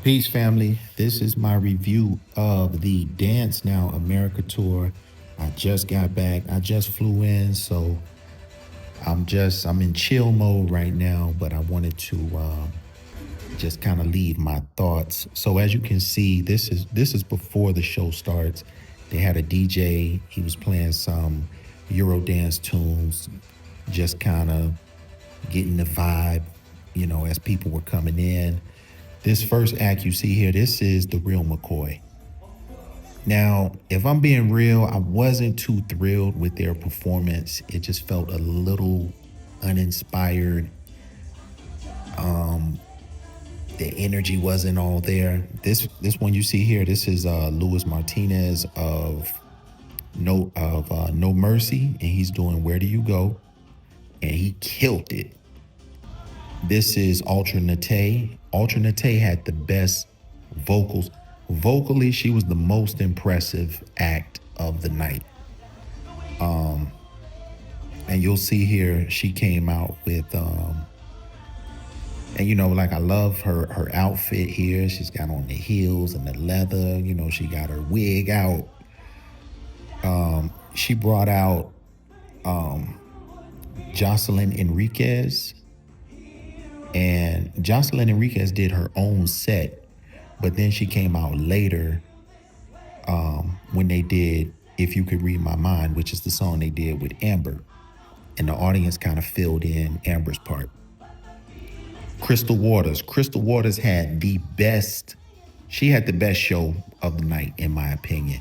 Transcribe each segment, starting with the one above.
Peace, family. This is my review of the Dance Now America tour. I just got back. I just flew in, so I'm in chill mode right now. But I wanted to just kind of leave my thoughts. So as you can see, this is before the show starts. They had a DJ. He was playing some Eurodance tunes, just kind of getting the vibe, as people were coming in. This first act you see here, this is the real Mccoy. Now, if I'm being real, I wasn't too thrilled with their performance. It just felt a little uninspired. The energy wasn't all there. This one you see here, this is Luis Martinez of No Mercy, and he's doing Where Do You Go, and he killed it. This is Ultra Naté. Ultra Naté had the best vocals. Vocally, she was the most impressive act of the night. And you'll see here, she came out with, like I love her outfit here. She's got on the heels and the leather. She got her wig out. She brought out Jocelyn Enriquez. And Jocelyn Enriquez did her own set, but then she came out later when they did If You Could Read My Mind, which is the song they did with Amber. And the audience kind of filled in Amber's part. Crystal Waters. Crystal Waters had the best show of the night, in my opinion.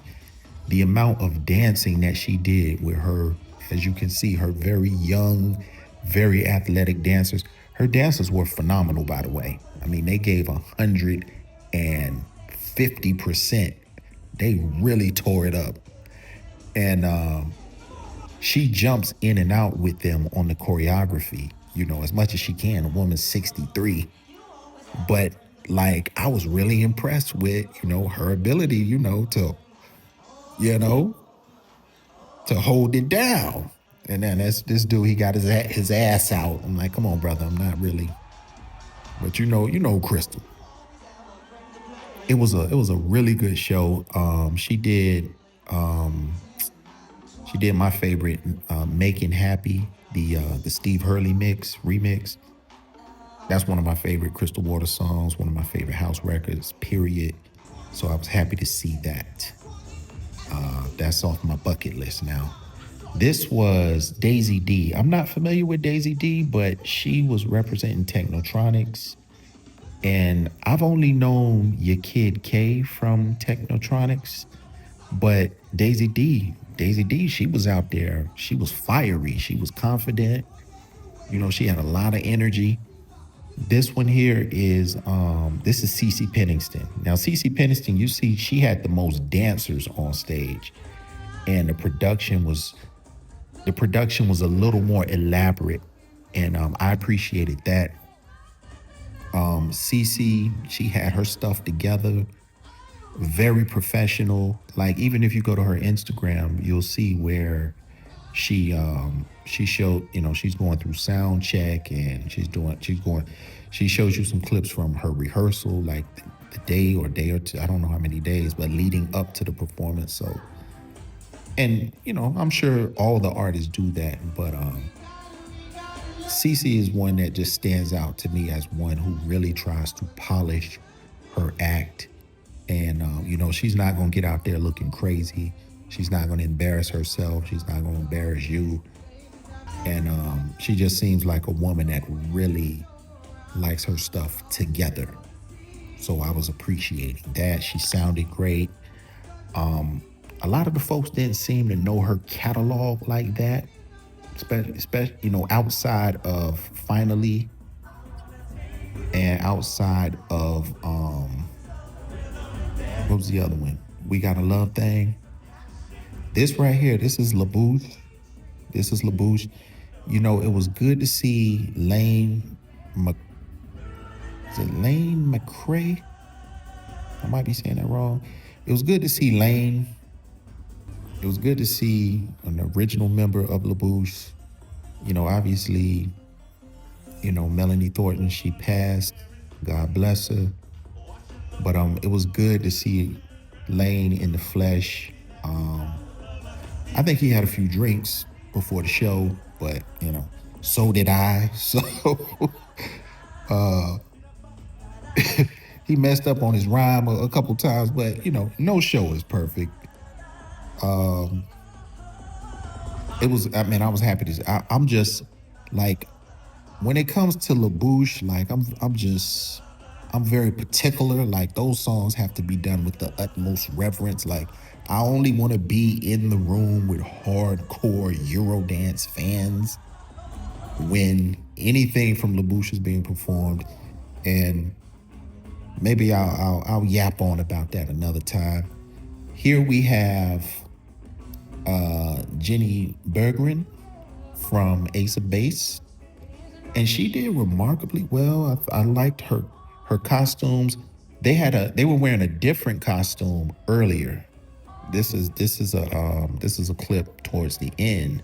The amount of dancing that she did with her, as you can see, her very young, very athletic dancers. Her dancers were phenomenal, by the way. I mean, they gave 150%. They really tore it up. And she jumps in and out with them on the choreography, as much as she can. A woman's 63. But, I was really impressed with, her ability, to hold it down. And then this dude, he got his ass out. I'm like, come on, brother, I'm not really. But you know, Crystal. It was a really good show. She did my favorite, "Making Happy," the Steve Hurley remix. That's one of my favorite Crystal Waters songs. One of my favorite house records. Period. So I was happy to see that. That's off my bucket list now. This was Daisy D. I'm not familiar with Daisy D, but she was representing Technotronics. And I've only known your Kid K from Technotronics, but Daisy D, she was out there. She was fiery. She was confident. She had a lot of energy. This one here is this is Cece Peniston. Now, Cece Peniston, you see, she had the most dancers on stage, and the production was a little more elaborate, and I appreciated that. Cece, she had her stuff together, very professional. Like, even if you go to her Instagram, you'll see where she showed, she's going through sound check, and she shows you some clips from her rehearsal, like the day or two, I don't know how many days, but leading up to the performance. So, and I'm sure all the artists do that, but Cece is one that just stands out to me as one who really tries to polish her act. And, she's not going to get out there looking crazy. She's not going to embarrass herself. She's not going to embarrass you. And she just seems like a woman that really likes her stuff together. So I was appreciating that. She sounded great. A lot of the folks didn't seem to know her catalog like that. Especially, outside of Finally and outside of, what was the other one? We Got a Love Thing. This right here, this is Bouche. It was good to see Lane McCray? I might be saying that wrong. It was good to see Lane. It was good to see an original member of Bouche. Obviously, Melanie Thornton, she passed. God bless her. But it was good to see Lane in the flesh. Um, I think he had a few drinks before the show, but so did I. So he messed up on his rhyme a couple times, but no show is perfect. Um, it was. I mean, I was happy to. I'm just like when it comes to Bouche, like I'm very particular. Like those songs have to be done with the utmost reverence. Like I only want to be in the room with hardcore Eurodance fans when anything from Bouche is being performed, and maybe I'll yap on about that another time. Here we have Jenny Berggren from Ace of Base, and she did remarkably well. I liked her costumes. They were wearing a different costume earlier. This is a clip towards the end,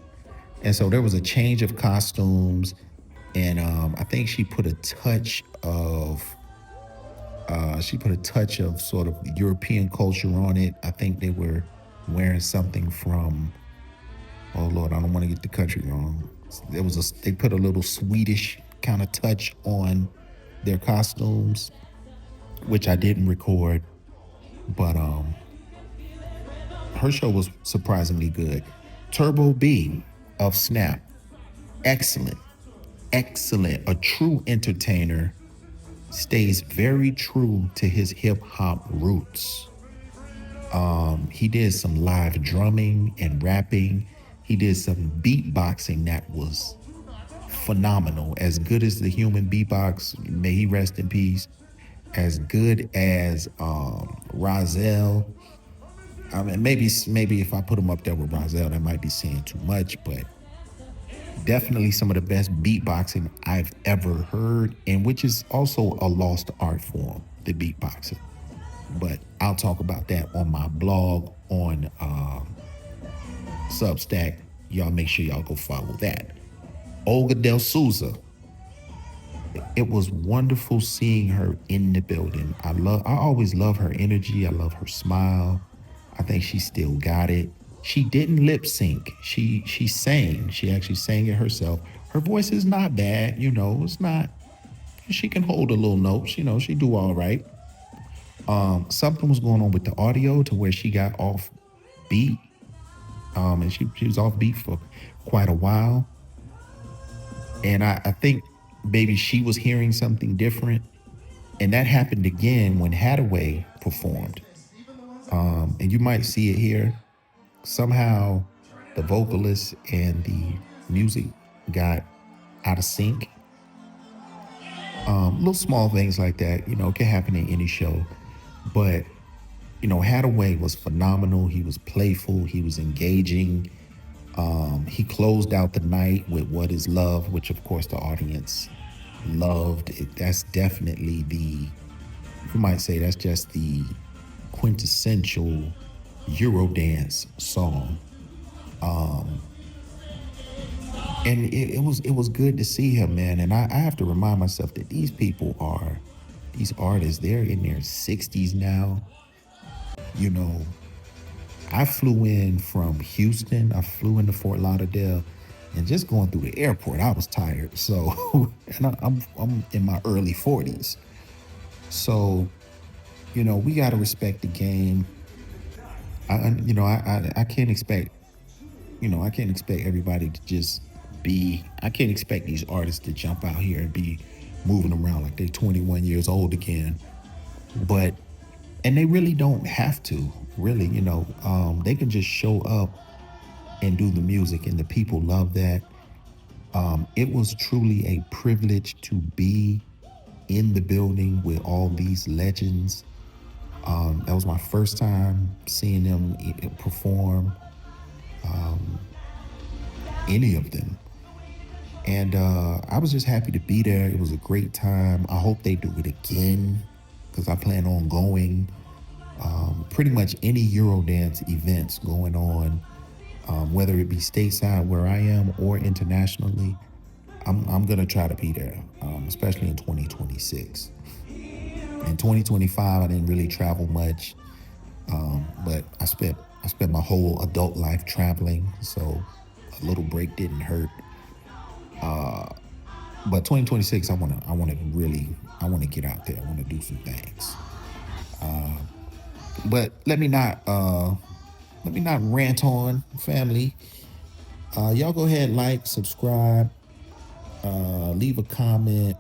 and so there was a change of costumes, and I think she put a touch of sort of European culture on it. I think they were wearing something from, oh Lord, I don't want to get the country wrong. They put a little Swedish kind of touch on their costumes, which I didn't record, but her show was surprisingly good. Turbo B of Snap, excellent, excellent, a true entertainer, stays very true to his hip hop roots. He did some live drumming and rapping. He did some beatboxing that was phenomenal. As good as the human beatbox, may he rest in peace. As good as Rozelle. I mean, maybe if I put him up there with Rozelle, that might be saying too much, but definitely some of the best beatboxing I've ever heard, and which is also a lost art form, the beatboxing. But I'll talk about that on my blog on Substack. Y'all make sure y'all go follow that. Olga Del Souza. It was wonderful seeing her in the building. I always love her energy. I love her smile. I think she still got it. She didn't lip sync. She sang. She actually sang it herself. Her voice is not bad, it's not. She can hold a little notes, she do all right. Something was going on with the audio to where she got off beat. And she was off beat for quite a while. And I think maybe she was hearing something different. And that happened again when Hathaway performed. And you might see it here. Somehow the vocalist and the music got out of sync. Little small things like that, can happen in any show. But, Hathaway was phenomenal. He was playful. He was engaging. He closed out the night with What Is Love, which of course the audience loved. That's definitely you might say that's just the quintessential Eurodance song. And it was good to see him, man. And I have to remind myself that these artists, they're in their 60s now. I flew in from Houston. I flew into Fort Lauderdale, and just going through the airport, I was tired. So, and I'm in my early 40s. So, we got to respect the game. I can't expect, I can't expect everybody to just I can't expect these artists to jump out here and be moving around like they're 21 years old again. And they really don't have to, really, they can just show up and do the music, and the people love that. It was truly a privilege to be in the building with all these legends. That was my first time seeing them perform, any of them. And I was just happy to be there. It was a great time. I hope they do it again, because I plan on going. Pretty much any Eurodance events going on, whether it be stateside where I am or internationally, I'm gonna try to be there, especially in 2026. In 2025, I didn't really travel much, but I spent my whole adult life traveling, so a little break didn't hurt. But 2026, I wanna get out there. I wanna do some things. But let me not rant on, family. Y'all go ahead, like, subscribe, leave a comment.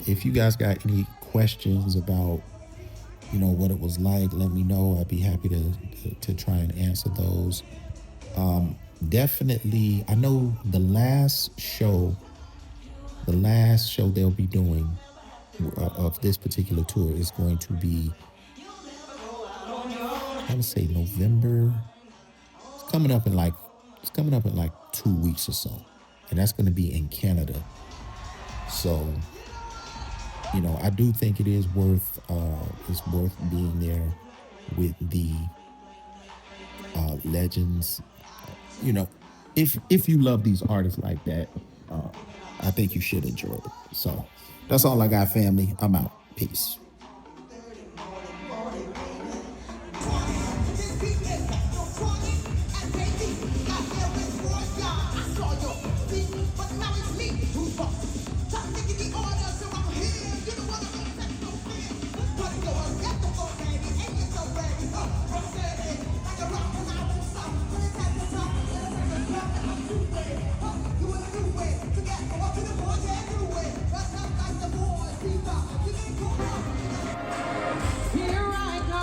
If you guys got any questions about what it was like, let me know. I'd be happy to try and answer those. Definitely, I know the last show they'll be doing of this particular tour is going to be, I would say, November. It's coming up in like 2 weeks or so, and that's going to be in Canada. So I do think it is worth being there with the legends. You know, if you love these artists like that, I think you should enjoy it. So that's all I got, family. I'm out. Peace.